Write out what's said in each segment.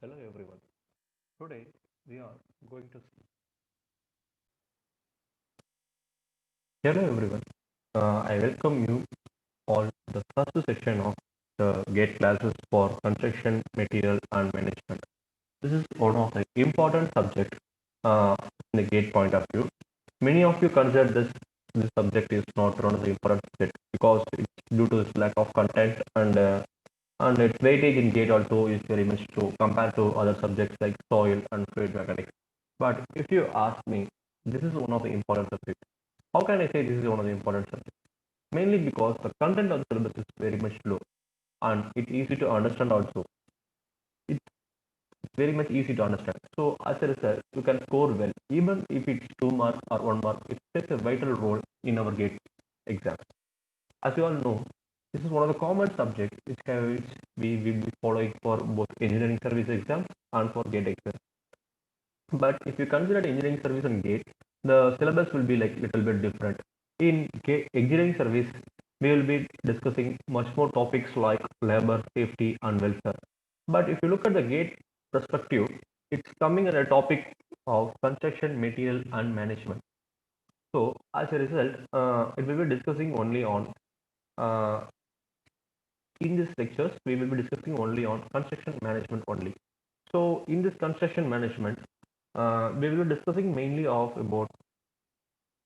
Hello everyone. Today we are going to see. Hello everyone. I welcome you all to the first section of the GATE classes for construction material and management. This is one of the important subjects in the GATE point of view. Many of you consider this subject is not one of the important subject because it's due to its lack of content and its weightage in GATE also is very much to compare to other subjects like soil and fluid mechanics. But if you ask me, this is one of the important subjects. How can I say this is one of the important subjects? Mainly because the content of the syllabus is very much low and it's easy to understand also. It's very much easy to understand. So as a result, you can score well. Even if it's 2 marks or 1 mark, it plays a vital role in our GATE exam. As you all know, this is one of the common subjects which we will be following for both engineering service exams and for GATE exam. But if you consider engineering service and GATE, the syllabus will be like little bit different. In engineering service, we will be discussing much more topics like labor, safety, and welfare. But if you look at the GATE perspective, it's coming at a topic of construction, material, and management. So as a result, it will be discussing only on uh, in these lectures, we will be discussing only on construction management only. So in this construction management, we will be discussing mainly of about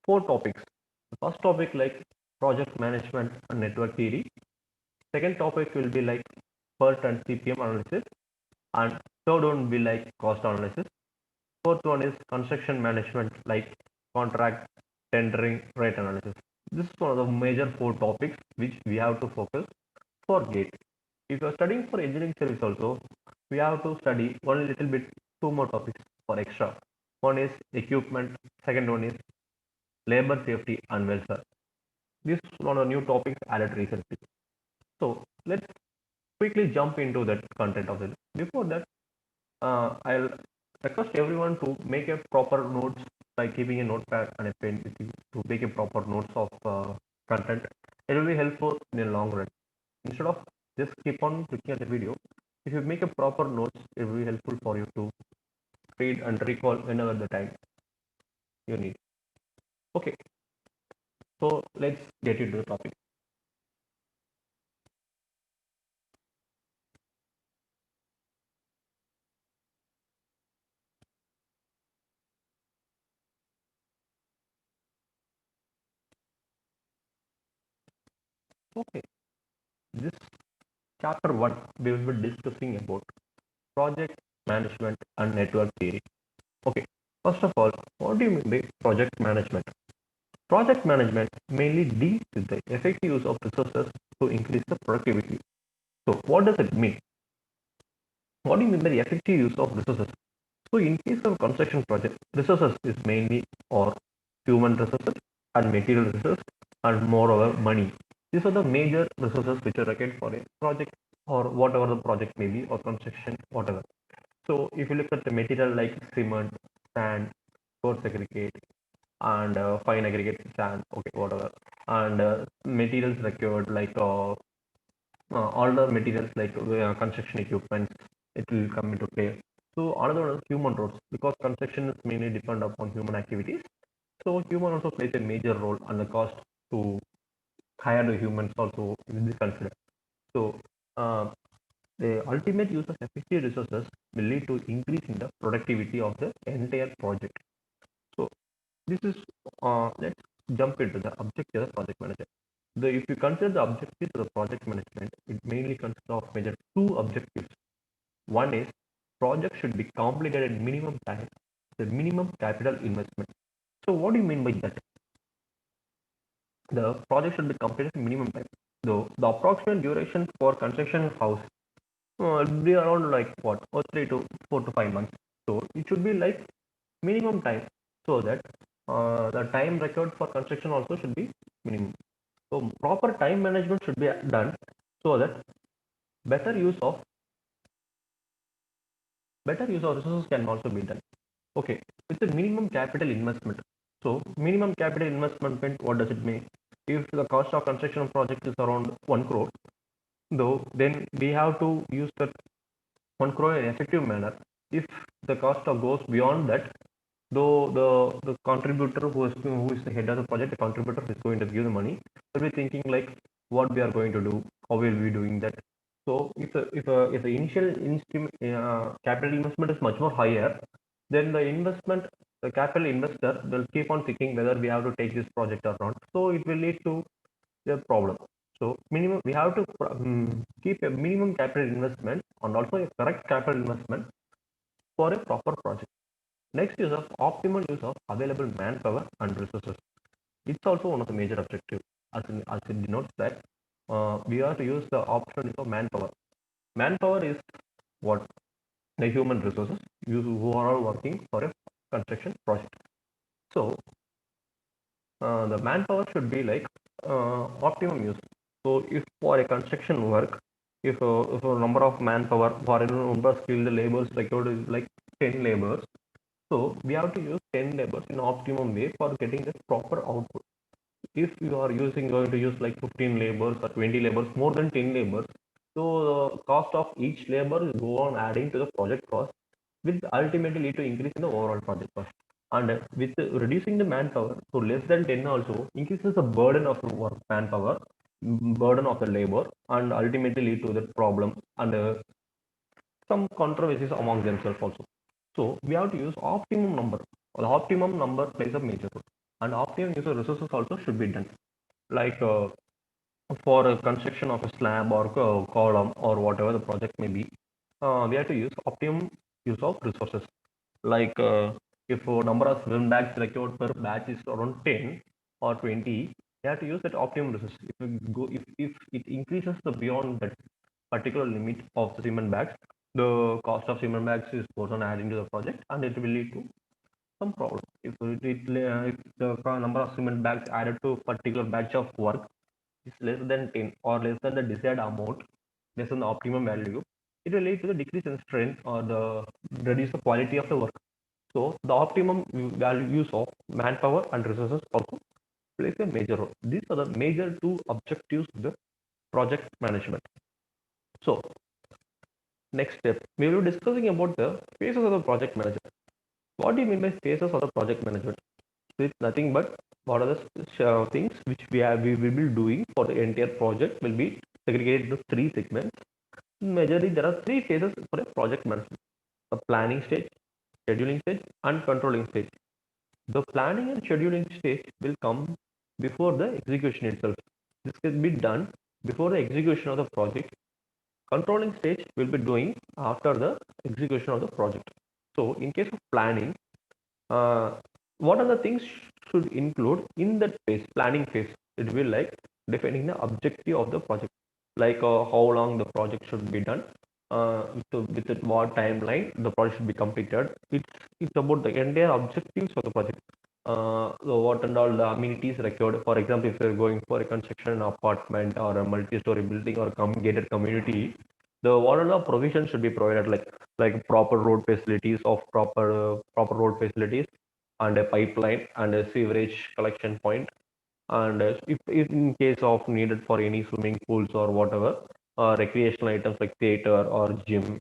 4 topics. The first topic like project management and network theory. Second topic will be like PERT and CPM analysis. And third one will be like cost analysis. Fourth one is construction management like contract, tendering, rate analysis. This is one of the major 4 topics which we have to focus for GATE. If you are studying for engineering service also, we have to study one little bit 2 more topics for extra. One is equipment, second one is labor safety and welfare. This is one of the new topics added recently. So let's quickly jump into that content of it. Before that, I'll request everyone to make a proper notes by keeping a notepad and a pen with you to make a proper notes of content. It will be helpful in the long run. Instead of just keep on looking at the video, if you make a proper notes, it will be helpful for you to read and recall whenever the time you need. Okay, so let's get into the topic. Okay, this chapter 1 we will be discussing about project management and network theory. Okay, first of all, what do you mean by project management? Project management mainly deals with the effective use of resources to increase the productivity. So, what does it mean? What do you mean by the effective use of resources? So, in case of construction project, resources is mainly or human resources and material resources and moreover money. These are the major resources which are required for a project or whatever the project may be or construction, whatever. So, if you look at the material like cement, sand, coarse aggregate, and fine aggregate sand, okay, whatever, and materials required like all the materials like construction equipment, it will come into play. So another one is human roles because construction is mainly depend upon human activities. So human also plays a major role and the cost to hire the humans also will be considered. So uh, the ultimate use of effective resources will lead to increase in the productivity of the entire project. So this is let's jump into the objective of the project manager. If you consider the objectives of the project management, it mainly consists of major 2 objectives. One is project should be completed at minimum time, the minimum capital investment. So what do you mean by that? The project should be completed in minimum time. Though the approximate duration for construction house will be around like what, or 3 to 4 to 5 months. So it should be like minimum time so that the time required for construction also should be minimum. So proper time management should be done so that better use of resources can also be done. Okay, with the minimum capital investment. So minimum capital investment meant what does it mean? If the cost of construction project is around 1 crore, though then we have to use that on grow in an effective manner. If the cost of goes beyond that, though the contributor who is the head of the project, the contributor is going to give the money, will be thinking like what we are going to do, how will we doing that. So if the initial capital investment is much more higher, then the capital investor will keep on thinking whether we have to take this project or not. So it will lead to a problem. So minimum we have to keep a minimum capital investment and also a correct capital investment for a proper project. Next is of optimal use of available manpower and resources. It's also one of the major objectives, as it denotes that we are to use the option of manpower. Manpower is what the human resources who are all working for a construction project. So the manpower should be like optimum use. So if for a construction work, if a number of manpower for a number of skilled laborers required is like 10 laborers, so we have to use 10 laborers in optimum way for getting the proper output. If you are going to use like 15 laborers or 20 laborers, more than 10 laborers, so the cost of each labor is go on adding to the project cost, will ultimately lead to increase in the overall project cost. And with reducing the manpower to less than 10 also increases the burden of the work manpower, burden of the labor, and ultimately lead to the problem and some controversies among themselves also. So we have to use optimum number. The optimum number plays a major role, and optimum use of resources also should be done. Like for a construction of a slab or column or whatever the project may be, we have to use optimum use of resources. Like if a number of swim bags required per batch is around 10 or 20, you have to use that optimum resource. If it increases the beyond that particular limit of the cement bags, the cost of cement bags is goes on adding to the project, and it will lead to some problem. If the number of cement bags added to a particular batch of work is less than 10 or less than the desired amount, less than the optimum value, it will lead to the decrease in strength or the reduce the quality of the work. So the optimum value use of manpower and resources also plays a major role. These are the major two objectives of the project management. So next step, we will be discussing about the phases of the project management. What do you mean by phases of the project management? It's nothing but what are the things which we will be doing for the entire project will be segregated into three segments. Majorly, there are three phases for a project management: the planning stage, scheduling stage, and controlling stage. The planning and scheduling stage will come before the execution itself. This can be done before the execution of the project. Controlling stage will be doing after the execution of the project. So, in case of planning, uh, what are the things should include in that phase, planning phase? It will like defining the objective of the project, like how long the project should be done, with what timeline the project should be completed. It's about the entire objectives of the project. So what and all the amenities required. For example, if you're going for a construction apartment or a multi-story building or gated community, the what are the provisions should be provided, like proper road facilities of proper road facilities and a pipeline and a sewerage collection point, and if in case of needed for any swimming pools or whatever recreational items like theater or gym,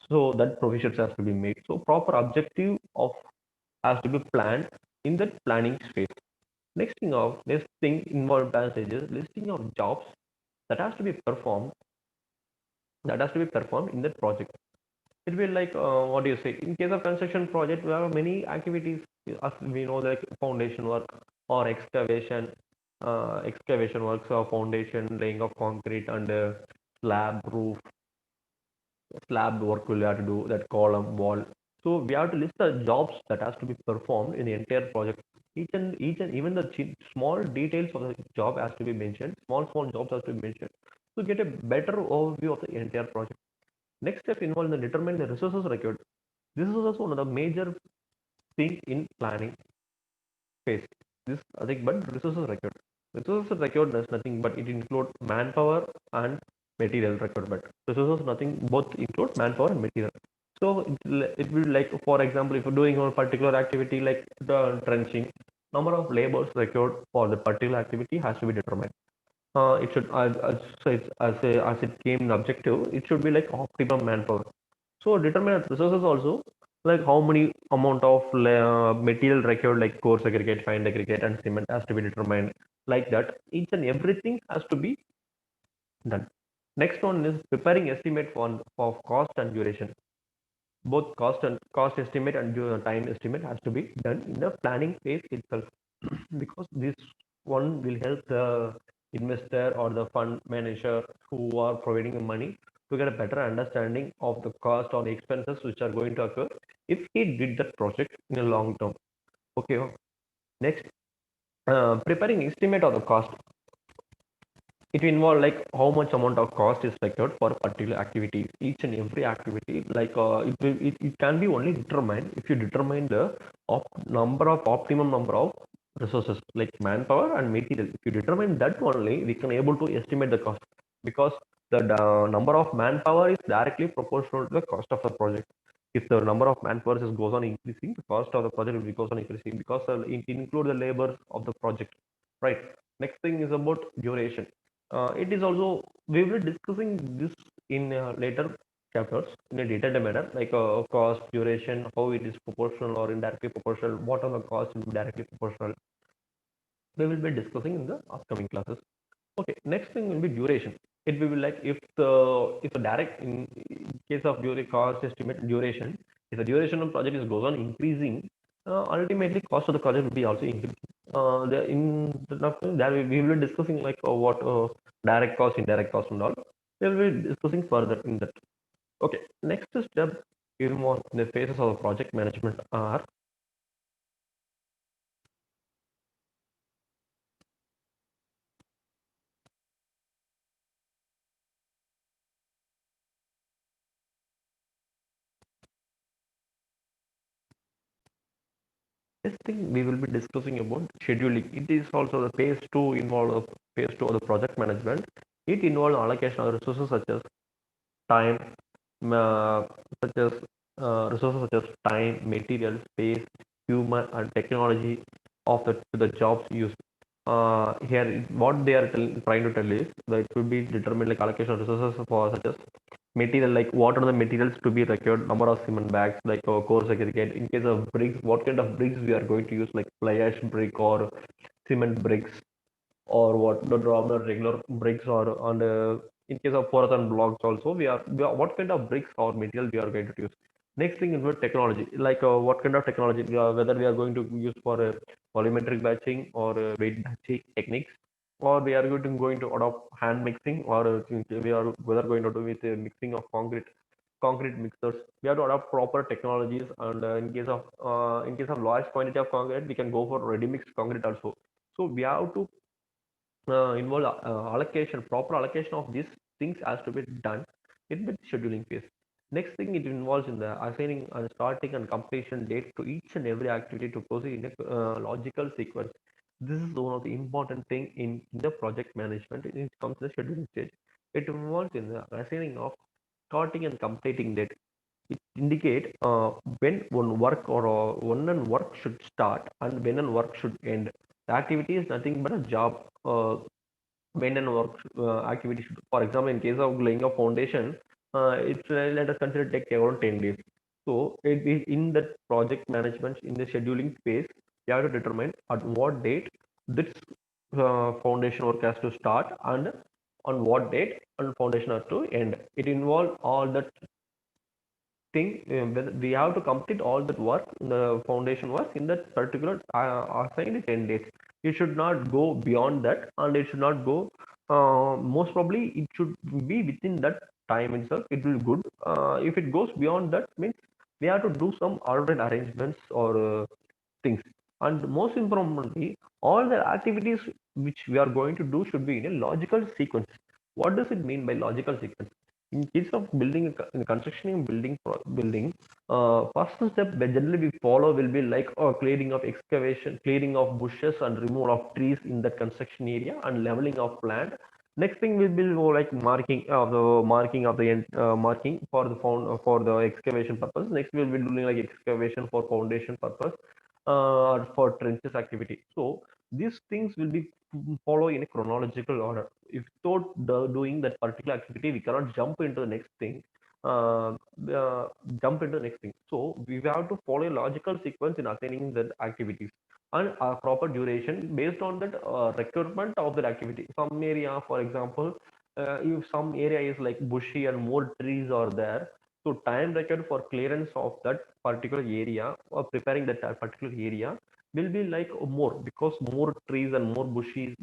so that provisions has to be made. So proper objective of has to be planned in that planning phase. Next thing involved passages listing of jobs that has to be performed in that project. It will like what do you say? In case of construction project, we have many activities. As we know, like foundation work or excavation works or foundation, laying of concrete and slab work will have to do that column wall. So we have to list the jobs that has to be performed in the entire project. Each and even the small details of the job has to be mentioned. Small jobs has to be mentioned to get a better overview of the entire project. Next step involves the determine the resources required. This is also one of the major thing in planning phase. This I think, but resources required. Resources required does nothing but it include manpower and material requirement. Resources nothing both include manpower and material. So it will like, for example, if you're doing a particular activity like the trenching, number of labors required for the particular activity has to be determined. It should as it came an objective, it should be like optimum manpower. So determine resources also, like how many amount of material required, like coarse aggregate, fine aggregate, and cement has to be determined. Like that, each and everything has to be done. Next one is preparing estimate for cost and duration. Both cost estimate and time estimate has to be done in the planning phase itself, because this one will help the investor or the fund manager who are providing the money to get a better understanding of the cost or the expenses which are going to occur if he did that project in a long term. Okay. Next, preparing estimate of the cost. It will involve like how much amount of cost is required for a particular activity. Each and every activity, like it can be only determined if you determine the optimum number of resources like manpower and material. If you determine that only, we can able to estimate the cost, because the number of manpower is directly proportional to the cost of the project. If the number of manpower is goes on increasing, the cost of the project will be goes on increasing, because it include the labor of the project, right? Next thing is about duration. It is also, we will be discussing this in later chapters in a detailed manner, like cost, duration, how it is proportional or indirectly proportional, what are the costs directly proportional. We will be discussing in the upcoming classes. Okay, next thing will be duration. It will be like if the direct in case of during cost estimate duration, if the duration of project is goes on increasing, ultimately cost of the project will be also increasing. There we will be discussing like what direct cost, indirect cost, and all. We will be discussing further in that. Okay, next step involved in the phases of the project management are. This thing we will be discussing about scheduling. It is also the phase two involved phase two of the project management. It involves allocation of resources such as time, uh, such as resources such as time, material, space, human, and technology of the jobs used. Here, what they are trying to tell is that it will be determined like allocation of resources for such as material, like what are the materials to be required, number of cement bags, like coarse aggregate. In case of bricks, what kind of bricks we are going to use, like fly ash brick or cement bricks, or what the normal regular bricks, or on the in case of horizontal blocks also, we are what kind of bricks or material we are going to use. Next thing is technology, like what kind of technology whether we are going to use for volumetric batching or weight batching techniques, or we are going to adopt hand mixing, or we are whether going to do with mixing of concrete mixers. We have to adopt proper technologies, and in case of large quantity of concrete, we can go for ready mixed concrete also. So we have to involve allocation, proper allocation of these things has to be done in the scheduling phase. Next thing, it involves in the assigning and starting and completion date to each and every activity to proceed in a logical sequence. This is one of the important thing in the project management. It comes to the scheduling stage. It involves in the assigning of starting and completing date. It indicate when one work or when an work should start and when an work should end. The activity is nothing but a job. When and work activity should, for example, in case of laying a foundation, it's let us consider take around 10 days. So it is in that project management, in the scheduling phase, you have to determine at what date this foundation work has to start, and on what date and foundation has to end. It involves all that thing. We have to complete all that work, the foundation work, in that particular assigned 10 days. It should not go beyond that, and it should not go, most probably it should be within that time itself. It will be good. If it goes beyond that, means we have to do some alternate arrangements or things. And most importantly, all the activities which we are going to do should be in a logical sequence. What does it mean by logical sequence? In case of building, in construction building, first step that generally we follow will be like clearing of excavation, clearing of bushes, and removal of trees in that construction area, and leveling of land. Next thing will be like marking of the end, marking for the for the excavation purpose. Next we will be doing like excavation for foundation purpose, or for trenches activity. So these things will be follow in a chronological order. If without doing that particular activity, we cannot jump into the next thing. uh, uh, jump into the next thing. So we have to follow a logical sequence in assigning the activities and proper duration based on that requirement of that activity. Some area, for example, if some area is like bushy and more trees are there, so time required for clearance of that particular area or preparing that particular area will be like more, because more trees and more bushy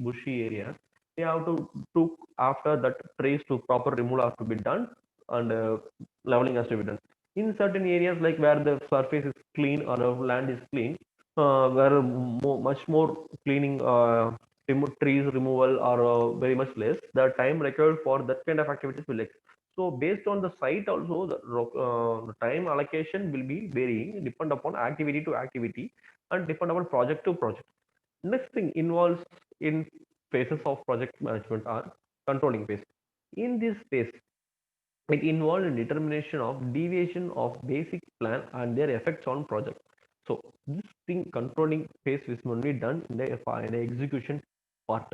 area, they have to after that trees to proper removal have to be done, and leveling has to be done. In certain areas like where the surface is clean or the land is clean, where much more cleaning, trees removal are very much less, the time required for that kind of activities will less. So based on the site also, the time allocation will be varying depend upon activity to activity and depend upon project to project. Next thing involves in phases of project management are controlling phase. In this phase, it involved a determination of deviation of basic plan and their effects on project. So this thing controlling phase is only done in the execution part.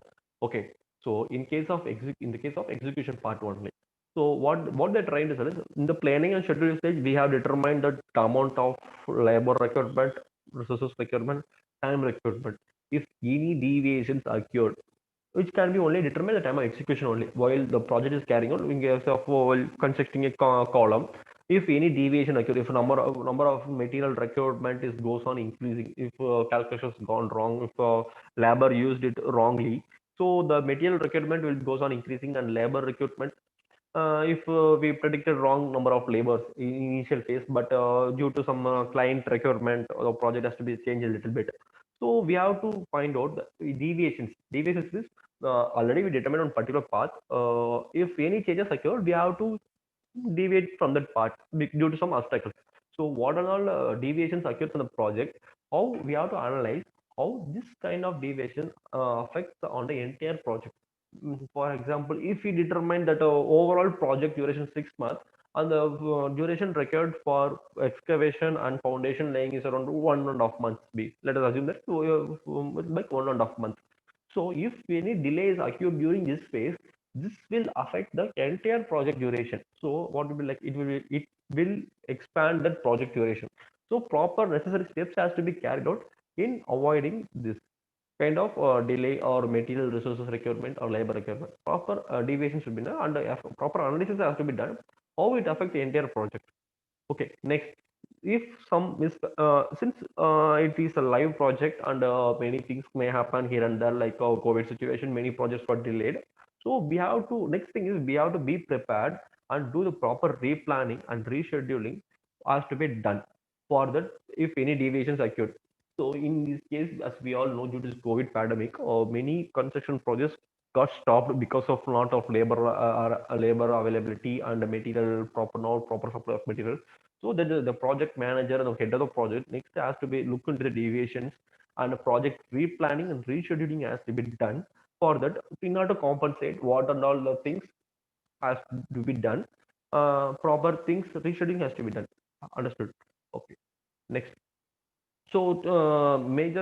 Okay. So in the case of execution part only. So what they're trying to say is in the planning and schedule stage we have determined the amount of labor requirement, resources requirement, time requirement. If any deviations occurred, which can be only determined at the time of execution only while the project is carrying on in case of while constructing a column. If any deviation occurs, if number of material requirement is goes on increasing, if calculations gone wrong, if labor used it wrongly, so the material requirement will goes on increasing and labor requirement, if we predicted wrong number of labors in initial phase, but due to some client requirement, the project has to be changed a little bit. So we have to find out the deviations. Deviations is already we determined on particular path. If any changes occur, we have to deviate from that path due to some obstacles. So what are all deviations occurs in the project? How we have to analyze how this kind of deviation affects on the entire project. For example, if we determine that overall project duration 6 months and the duration required for excavation and foundation laying is around 1.5 months, be let us assume that like 1.5 months. So if any delays occur during this phase, this will affect the entire project duration. So what will be like, it will expand that project duration. So proper necessary steps has to be carried out in avoiding this kind of delay or material resources requirement or labor requirement. Proper deviation should be done and proper analysis has to be done how it affects the entire project. Okay, next, if some is since it is a live project and many things may happen here and there, like COVID situation, many projects got delayed. So we have to, next thing is we have to be prepared and do the proper replanning and rescheduling has to be done for that if any deviations occurred. So in this case, as we all know, due to this COVID pandemic, many construction projects got stopped because of lot of labor availability and material proper, not proper supply of material. So the project manager and the head of the project next has to be look into the deviations, and the project replanning and rescheduling has to be done for that in order to compensate what and all the things has to be done. Proper things rescheduling has to be done. Understood? Okay. Next. So major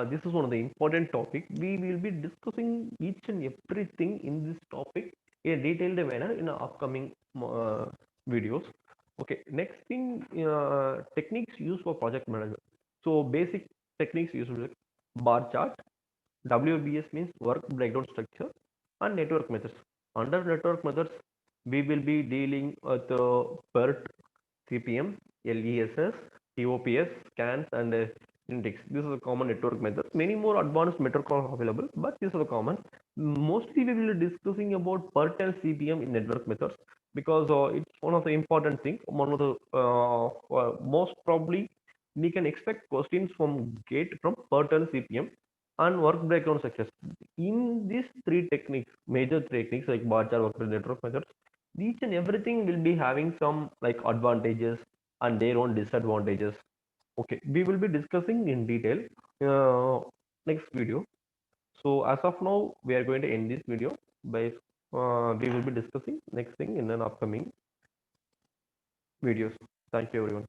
this is one of the important topic. We will be discussing each and everything in this topic in a detailed manner in our upcoming videos. Okay, next thing, techniques used for project management. So basic techniques used like bar chart. WBS means work breakdown structure, and network methods. Under network methods, we will be dealing with PERT, CPM, LESS, TOPS, scans, and index. This is a common network method. Many more advanced methods are available, but these are the common. Mostly, we will be discussing about PERT and CPM in network methods because it's one of the important things. One of the most probably we can expect questions from GATE from PERT and CPM and work breakdown success. In these three techniques, major techniques like bar chart, work network methods, each and everything will be having some like advantages and their own disadvantages. Okay, we will be discussing in detail next video. So as of now, we are going to end this video by we will be discussing next thing in an upcoming videos. Thank you everyone.